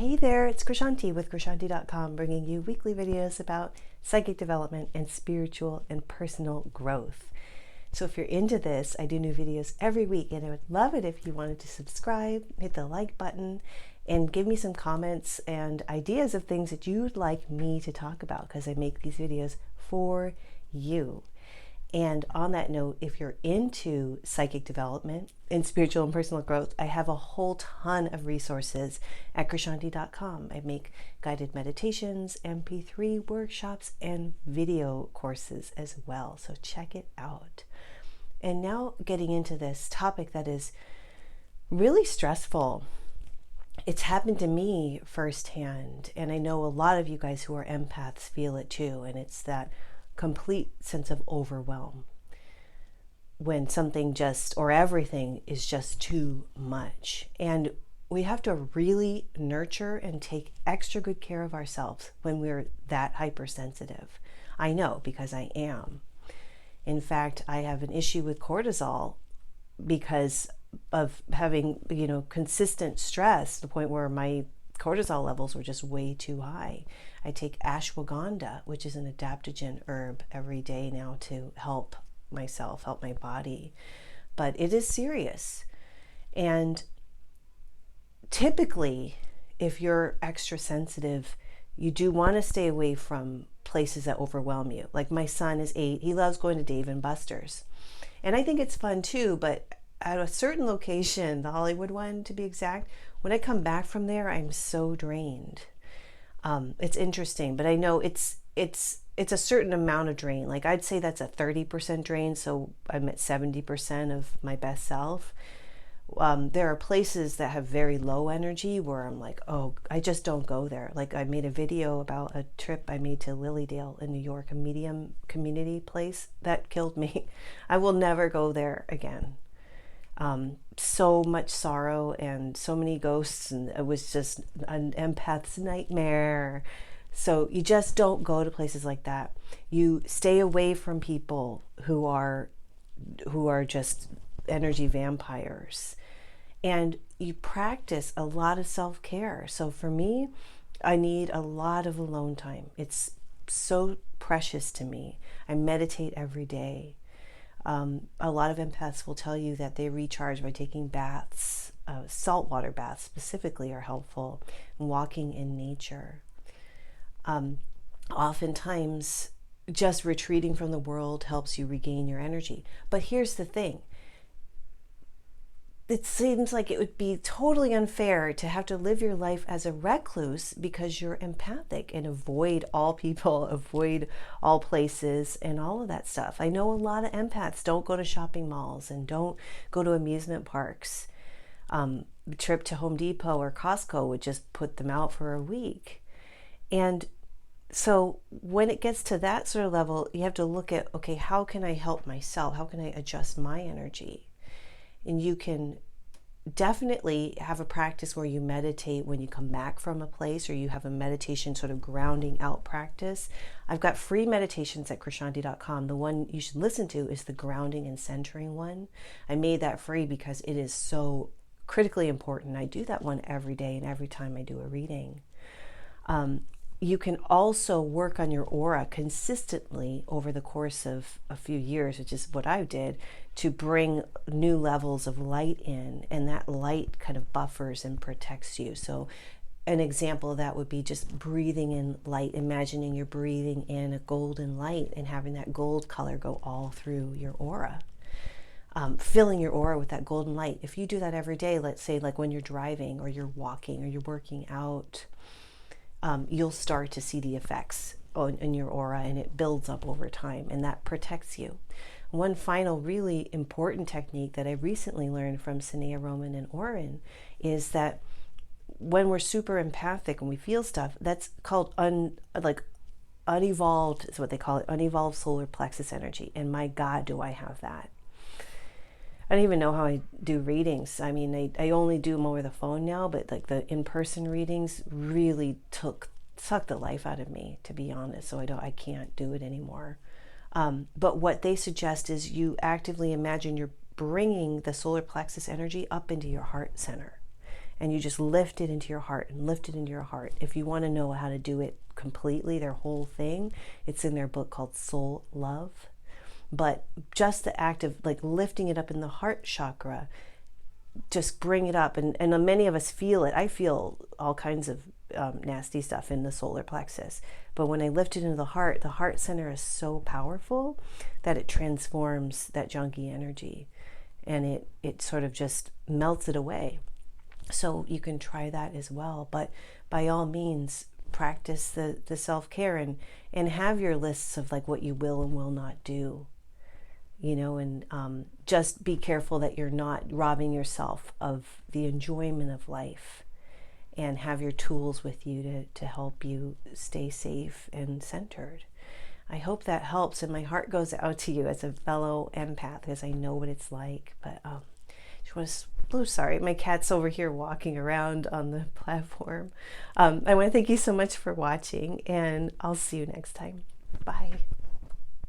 Hey there, it's Krishanti with Krishanti.com, bringing you weekly videos about psychic development and spiritual and personal growth. So if you're into this, I do new videos every week, and I would love it if you wanted to subscribe, hit the like button, and give me some comments and ideas of things that you'd like me to talk about, because I make these videos for you. And on that note, if you're into psychic development and spiritual and personal growth, I have a whole ton of resources at Krishanti.com. I make guided meditations, MP3 workshops, and video courses as well. So check it out. And now getting into this topic that is really stressful. It's happened to me firsthand, and I know a lot of you guys who are empaths feel it too, and it's that complete sense of overwhelm when something just, or everything is just too much. And we have to really nurture and take extra good care of ourselves when we're that hypersensitive. I know, because I am. In fact, I have an issue with cortisol because of having, consistent stress to the point where my cortisol levels were just way too high. I take ashwagandha, which is an adaptogen herb, every day now to help myself, help my body. But it is serious. And typically, if you're extra sensitive, you do want to stay away from places that overwhelm you. Like my son is 8. He loves going to Dave and Buster's. And I think it's fun too, but at a certain location, the Hollywood one to be exact, when I come back from there, I'm so drained. It's interesting, but I know it's a certain amount of drain. Like I'd say that's a 30% drain, so I'm at 70% of my best self. There are places that have very low energy where I'm like, oh, I just don't go there. Like I made a video about a trip I made to Lilydale in New York, a medium community place that killed me. I will never go there again. So much sorrow and so many ghosts, and it was just an empath's nightmare. So you just don't go to places like that. You stay away from people who are just energy vampires, and you practice a lot of self-care. So for me, I need a lot of alone time. It's so precious to me. I meditate every day. A lot of empaths will tell you that they recharge by taking baths. Saltwater baths specifically are helpful. Walking in nature. Oftentimes, just retreating from the world helps you regain your energy. But here's the thing. It seems like it would be totally unfair to have to live your life as a recluse because you're empathic and avoid all people, avoid all places, and all of that stuff. I know a lot of empaths don't go to shopping malls and don't go to amusement parks. The trip to Home Depot or Costco would just put them out for a week. And so when it gets to that sort of level, you have to look at, okay, how can I help myself? How can I adjust my energy? And you can definitely have a practice where you meditate when you come back from a place, or you have a meditation sort of grounding out practice. I've got free meditations at Krishanti.com. The one you should listen to is the grounding and centering one. I made that free because it is so critically important. I do that one every day and every time I do a reading. You can also work on your aura consistently over the course of a few years, which is what I did, to bring new levels of light in, and that light kind of buffers and protects you. So an example of that would be just breathing in light, imagining you're breathing in a golden light and having that gold color go all through your aura. Filling your aura with that golden light. If you do that every day, let's say like when you're driving or you're walking or you're working out, you'll start to see the effects in your aura, and it builds up over time, and that protects you. One final really important technique that I recently learned from Sanea Roman and Oren is that when we're super empathic and we feel stuff, that's called unevolved, is what they call it, unevolved solar plexus energy. And my God, do I have that. I don't even know how I do readings. I mean, I only do them over the phone now, but like the in-person readings really sucked the life out of me, to be honest. So I can't do it anymore. But what they suggest is you actively imagine you're bringing the solar plexus energy up into your heart center. and you just lift it into your heart and lift it into your heart. If you want to know how to do it completely, their whole thing, it's in their book called Soul Love. But just the act of like lifting it up in the heart chakra, just bring it up. And many of us feel it. I feel all kinds of nasty stuff in the solar plexus. But when I lift it into the heart center is so powerful that it transforms that junky energy, and it sort of just melts it away. So you can try that as well. But by all means, practice the self-care and have your lists of like what you will and will not do. And just be careful that you're not robbing yourself of the enjoyment of life, and have your tools with you to help you stay safe and centered. I hope that helps, and my heart goes out to you as a fellow empath, because I know what it's like. But sorry, my cat's over here walking around on the platform. I want to thank you so much for watching, and I'll see you next time. Bye.